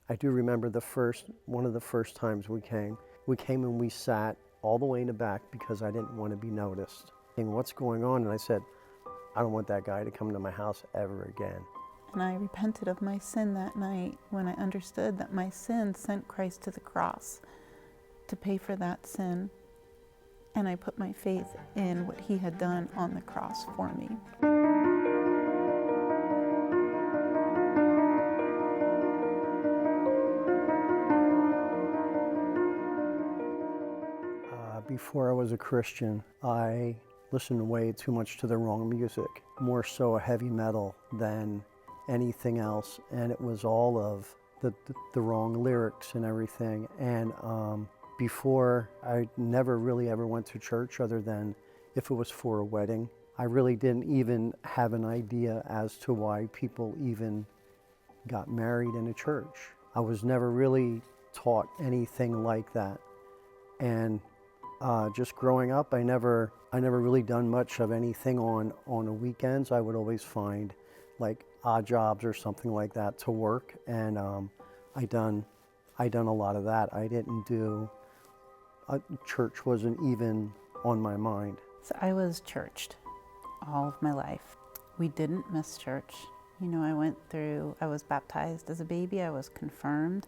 I do remember one of the first times we came. We came and we sat all the way in the back because I didn't want to be noticed. And what's going on? And I said, I don't want that guy to come to my house ever again. And I repented of my sin that night when I understood that my sin sent Christ to the cross to pay for that sin. And I put my faith in what he had done on the cross for me. Before I was a Christian, I listened way too much to the wrong music, more so heavy metal than anything else, and it was all of the wrong lyrics and everything. And before, I never really ever went to church other than if it was for a wedding. I really didn't even have an idea as to why people even got married in a church. I was never really taught anything like that. And just growing up, I never really done much of anything on the weekends. I would always find like odd jobs or something like that to work, and I done a lot of that. I didn't do church wasn't even on my mind. So I was churched all of my life. We didn't miss church. You know, I was baptized as a baby. I was confirmed.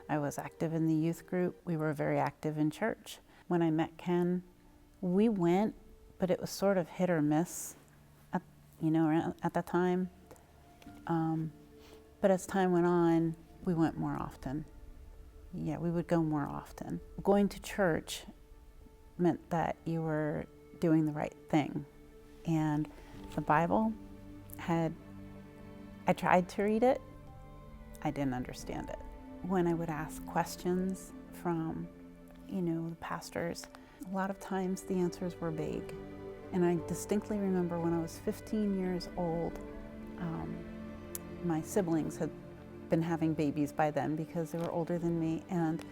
I was active in the youth group. We were very active in church. When I met Ken, we went, but it was sort of hit or miss at that time. But as time went on, we went more often. Yeah, we would go more often. Going to church meant that you were doing the right thing. And the Bible I tried to read it, I didn't understand it. When I would ask questions from, the pastors, a lot of times the answers were vague. And I distinctly remember when I was 15 years old, my siblings had been having babies by then because they were older than me. And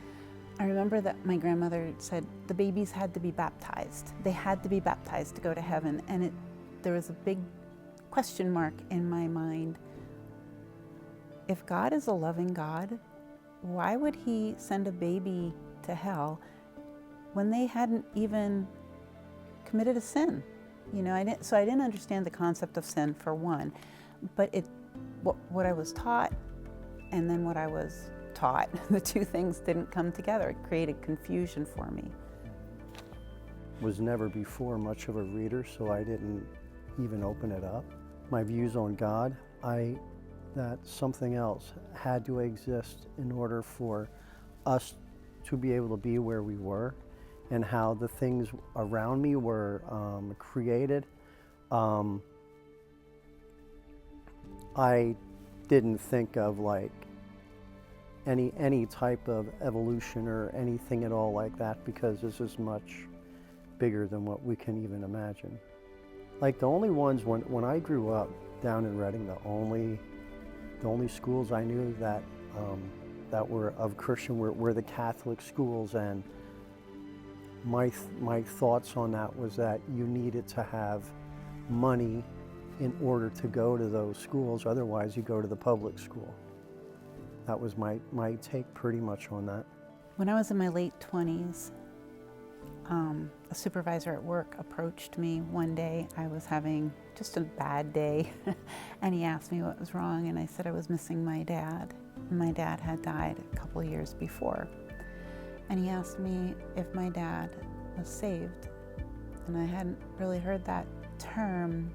I remember that my grandmother said the babies had to be baptized. They had to be baptized to go to heaven. And there was a big question mark in my mind. If God is a loving God, why would he send a baby to hell when they hadn't even committed a sin? I didn't understand the concept of sin, for one, but what I was taught and then what I was taught, the two things didn't come together. It created confusion for me. Was never before much of a reader, so I didn't even open it up. My views on God, that something else had to exist in order for us to be able to be where we were, and how the things around me were created. I didn't think of like any type of evolution or anything at all like that, because this is much bigger than what we can even imagine. Like the only ones, when I grew up down in Reading, the only schools I knew that were of Christian were the Catholic schools, and my thoughts on that was that you needed to have money in order to go to those schools, otherwise you go to the public school. That was my take pretty much on that. When I was in my late 20s, a supervisor at work approached me one day. I was having just a bad day, and he asked me what was wrong, and I said I was missing my dad. My dad had died a couple of years before, and he asked me if my dad was saved, and I hadn't really heard that term.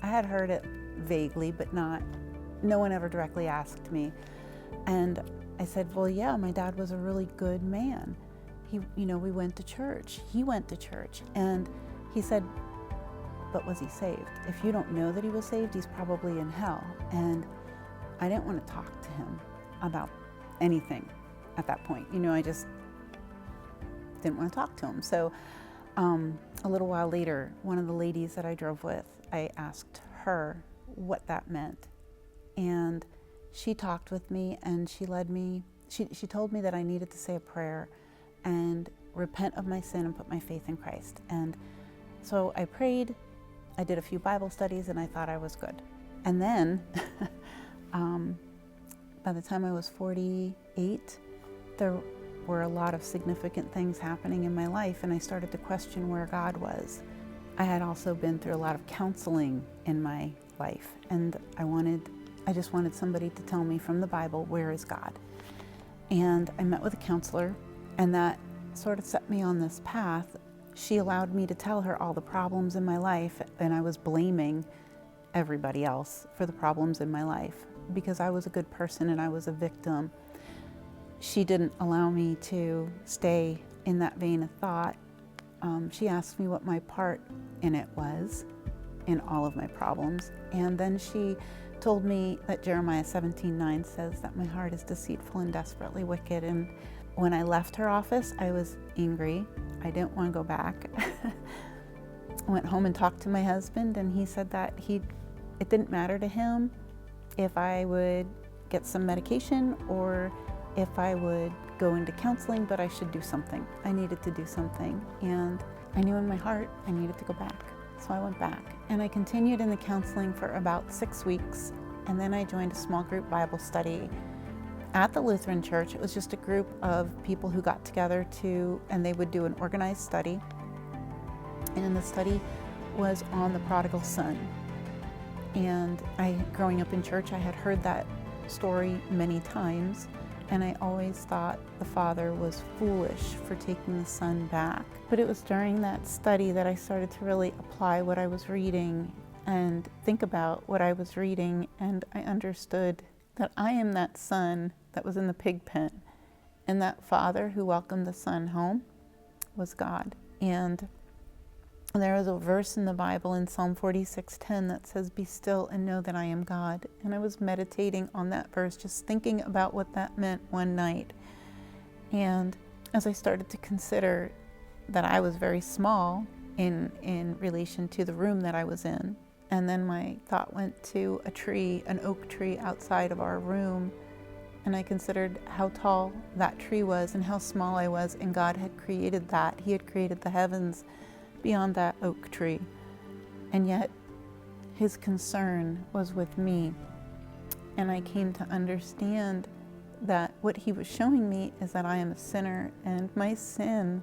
I had heard it vaguely, but no one ever directly asked me. And I said, well, yeah, my dad was a really good man. We went to church. He went to church. And he said, but was he saved? If you don't know that he was saved, he's probably in hell. And I didn't want to talk to him about anything at that point. I just didn't want to talk to him. So a little while later, one of the ladies that I drove with, I asked her what that meant. And she talked with me, and she told me that I needed to say a prayer and repent of my sin and put my faith in Christ. And so I prayed, I did a few Bible studies, and I thought I was good. And then by the time I was 48, there were a lot of significant things happening in my life, and I started to question where God was. I had also been through a lot of counseling in my life, and I just wanted somebody to tell me from the Bible, where is God? And I met with a counselor, and that sort of set me on this path. She allowed me to tell her all the problems in my life, and I was blaming everybody else for the problems in my life because I was a good person and I was a victim. She didn't allow me to stay in that vein of thought. She asked me what my part in it was, in all of my problems. And then she told me that Jeremiah 17:9 says that my heart is deceitful and desperately wicked. And when I left her office, I was angry. I didn't want to go back. I went home and talked to my husband, and he said that it didn't matter to him if I would get some medication or if I would go into counseling, but I should do something. I needed to do something. And I knew in my heart I needed to go back. So I went back. And I continued in the counseling for about 6 weeks. And then I joined a small group Bible study at the Lutheran church. It was just a group of people who got together and they would do an organized study. And the study was on the prodigal son. And growing up in church, I had heard that story many times. And I always thought the father was foolish for taking the son back. But it was during that study that I started to really apply what I was reading and think about what I was reading. And I understood that I am that son that was in the pig pen. And that father who welcomed the son home was God. And there is a verse in the Bible in Psalm 46:10 that says, "Be still and know that I am God." And I was meditating on that verse, just thinking about what that meant one night. And as I started to consider that I was very small in relation to the room that I was in, and then my thought went to a tree, an oak tree outside of our room, and I considered how tall that tree was and how small I was, and God had created that. He had created the heavens beyond that oak tree. And yet his concern was with me. And I came to understand that what he was showing me is that I am a sinner, and my sin,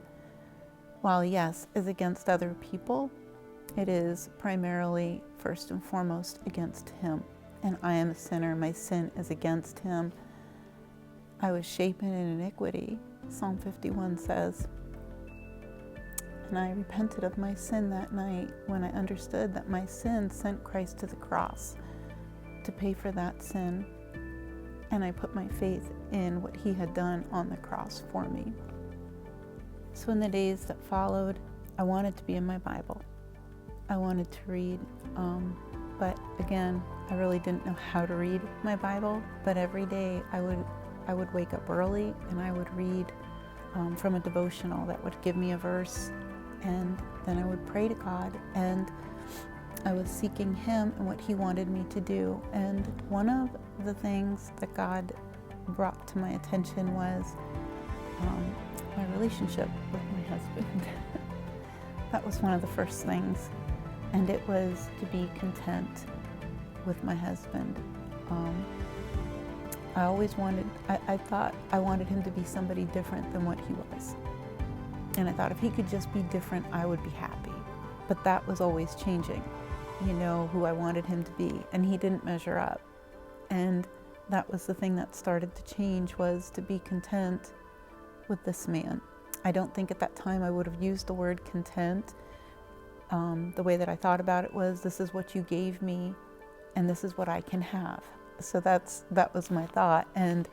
while yes, is against other people, it is primarily, first and foremost, against him. And I am a sinner. My sin is against him. I was shapen in iniquity, Psalm 51 says. And I repented of my sin that night when I understood that my sin sent Christ to the cross to pay for that sin. And I put my faith in what he had done on the cross for me. So in the days that followed, I wanted to be in my Bible. I wanted to read, but again, I really didn't know how to read my Bible. But every day I would wake up early and I would read from a devotional that would give me a verse. And then I would pray to God, and I was seeking him and what he wanted me to do. And one of the things that God brought to my attention was my relationship with my husband. That was one of the first things. And it was to be content with my husband. I thought I wanted him to be somebody different than what he was. And I thought if he could just be different, I would be happy. But that was always changing, who I wanted him to be. And he didn't measure up. And that was the thing that started to change, was to be content with this man. I don't think at that time I would have used the word content. The way that I thought about it was, this is what you gave me, and this is what I can have. So that was my thought. And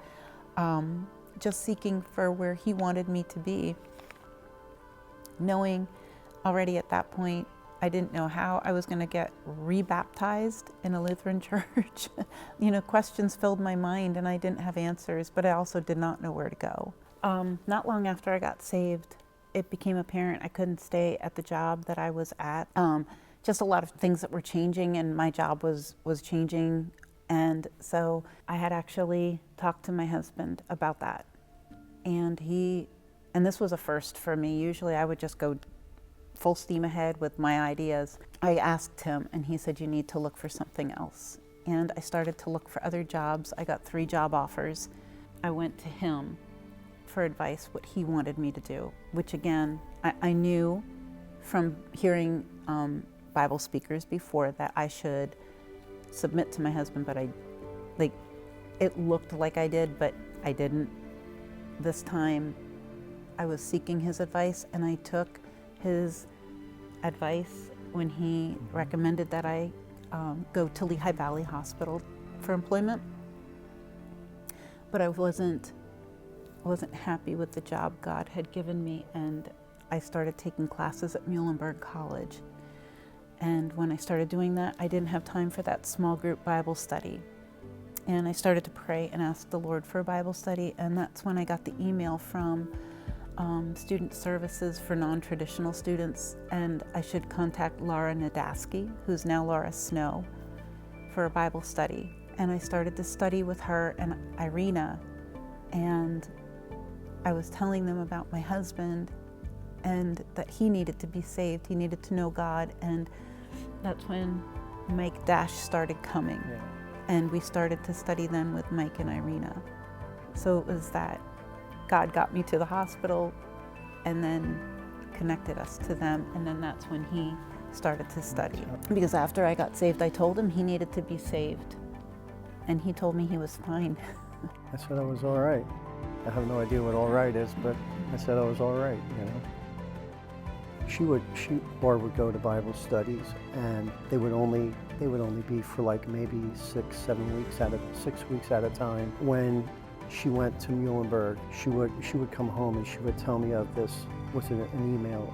just seeking for where he wanted me to be. Knowing already at that point, I didn't know how I was going to get rebaptized in a Lutheran church. Questions filled my mind and I didn't have answers, but I also did not know where to go. Not long after I got saved, it became apparent I couldn't stay at the job that I was at. Just a lot of things that were changing, and my job was changing. And so I had actually talked to my husband about that. And this was a first for me. Usually I would just go full steam ahead with my ideas. I asked him, and he said, you need to look for something else. and I started to look for other jobs. I got 3 job offers. I went to him for advice, what he wanted me to do, which again, I knew from hearing Bible speakers before that I should submit to my husband, but it looked like I did, but I didn't. This time I was seeking his advice, and I took his advice when he recommended that I go to Lehigh Valley Hospital for employment. But I wasn't happy with the job God had given me, and I started taking classes at Muhlenberg College. And when I started doing that, I didn't have time for that small group Bible study. And I started to pray and ask the Lord for a Bible study, and that's when I got the email from Student Services for Non-Traditional Students, and I should contact Laura Nadaski, who's now Laura Snow, for a Bible study. And I started to study with her and Irina, and I was telling them about my husband and that he needed to be saved, he needed to know God, and that's when Mike Dash started coming. Yeah. And we started to study then with Mike and Irina. So it was that God got me to the hospital and then connected us to them, and then that's when he started to study. Because after I got saved, I told him he needed to be saved, and he told me he was fine. I said I was all right. I have no idea what all right is, but I said I was all right, you know. Barb would go to Bible studies, and they would only be for like maybe 6 weeks at a time. When she went to Muhlenberg, she would come home and she would tell me of this, an email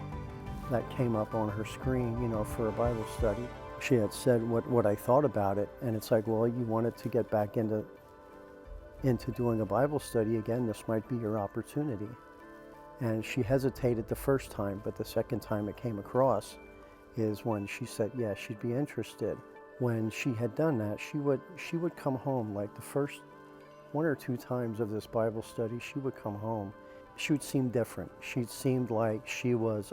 that came up on her screen, you know, for a Bible study. She had said what I thought about it, and it's like, well, you wanted to get back into doing a Bible study again, this might be your opportunity. And she hesitated the first time, but the second time it came across is when she said, yeah, she'd be interested. When she had done that, she would come home, like the first 1 or 2 times of this Bible study, she would come home. She would seem different. She seemed like she was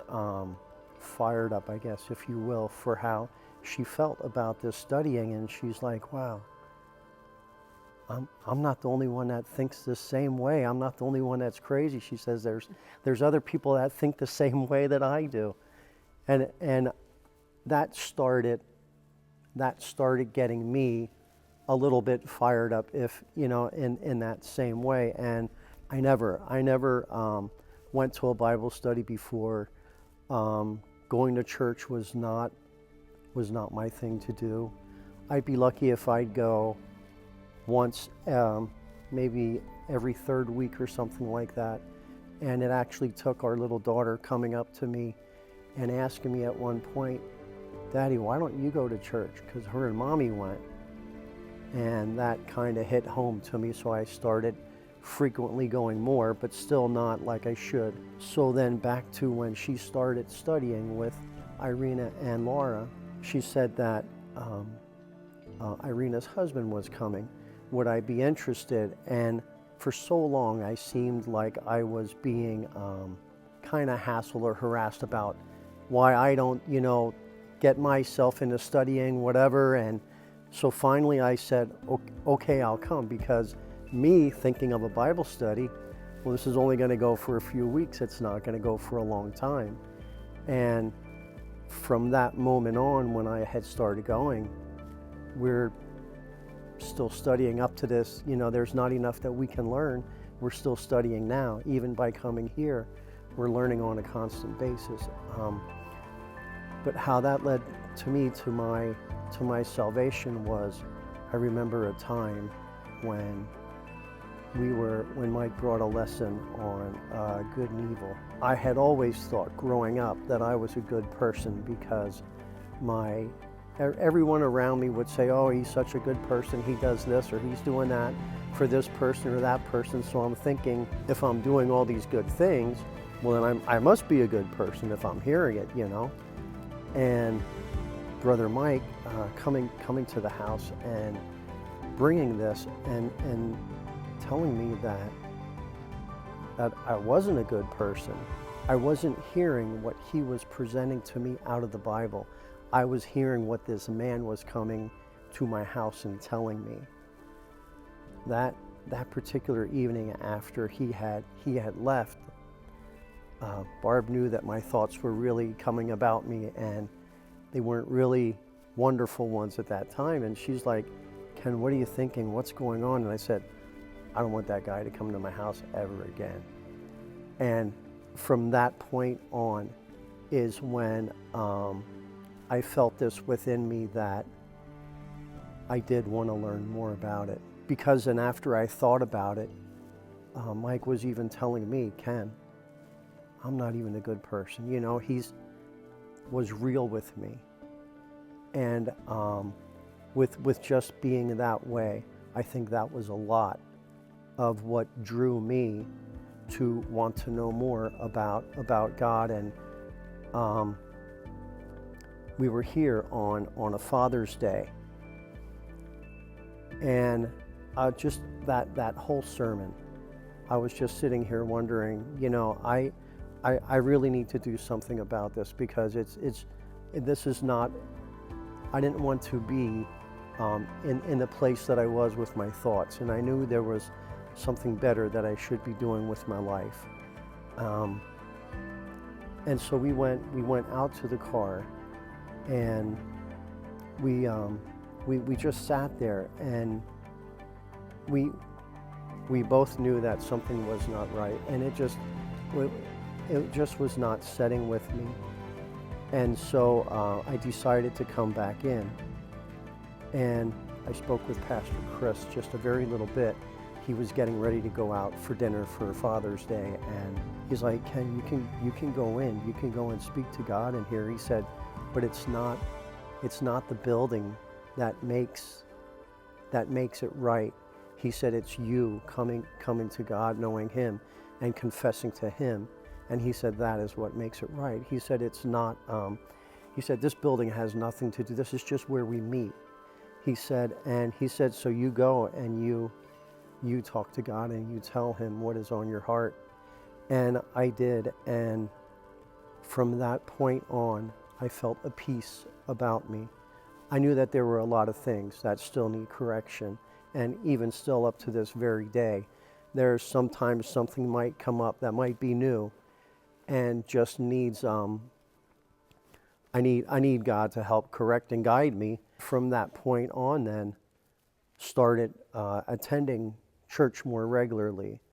fired up, I guess, if you will, for how she felt about this studying. And she's like, wow, I'm not the only one that thinks the same way. I'm not the only one that's crazy. She says there's other people that think the same way that I do. And that started getting me a little bit fired up, if you know, in that same way. And I never went to a Bible study before. Going to church was not my thing to do. I'd be lucky if I'd go once, maybe every 3rd week or something like that. And it actually took our little daughter coming up to me and asking me at one point, Daddy, why don't you go to church? Because her and Mommy went. And that kind of hit home to me, so I started frequently going more, but still not like I should. So then back to when she started studying with Irina and Laura, she said that Irina's husband was coming. Would I be interested? And for so long, I seemed like I was being kind of hassled or harassed about why I don't, you know, get myself into studying, whatever. And so finally I said, okay, I'll come, because me thinking of a Bible study, well, this is only going to go for a few weeks. It's not going to go for a long time. And from that moment on, when I had started going, we're still studying up to this. You know, there's not enough that we can learn. We're still studying now. Even by coming here, we're learning on a constant basis. But how that led to me to my salvation was, I remember a time when Mike brought a lesson on good and evil. I had always thought growing up that I was a good person because everyone around me would say, oh, he's such a good person, he does this or he's doing that for this person or that person. So I'm thinking, if I'm doing all these good things, well, then I must be a good person if I'm hearing it, you know. And Brother Mike coming to the house and bringing this and telling me that I wasn't a good person. I wasn't hearing what he was presenting to me out of the Bible. I was hearing what this man was coming to my house and telling me. That particular evening after he had left, Barb knew that my thoughts were really coming about me, and they weren't really wonderful ones at that time. And she's like, Ken, what are you thinking? What's going on? And I said, I don't want that guy to come to my house ever again. And from that point on is when I felt this within me that I did want to learn more about it. Because then after I thought about it, Mike was even telling me, Ken, I'm not even a good person. You know, was real with me. And with just being that way, I think that was a lot of what drew me to want to know more about God. And we were here on a Father's Day, and just that whole sermon, I was just sitting here wondering, you know, I really need to do something about this, because this is not, I didn't want to be in the place that I was with my thoughts, and I knew there was something better that I should be doing with my life. And so we went out to the car, and we just sat there, and we both knew that something was not right, and it just was not setting with me. And so I decided to come back in, and I spoke with Pastor Chris just a very little bit. He was getting ready to go out for dinner for Father's Day, and he's like, Ken, you can go in, you can go and speak to God in here. He said, but it's not the building that makes it right. He said, it's you coming to God, knowing Him and confessing to Him. And he said, that is what makes it right. He said, it's not, he said, this building has nothing to do, this is just where we meet. He said, so you go and you talk to God and you tell Him what is on your heart. And I did, and from that point on, I felt a peace about me. I knew that there were a lot of things that still need correction, and even still up to this very day, there's sometimes something might come up that might be new, and just needs, I need God to help correct and guide me. From that point on then, started attending church more regularly.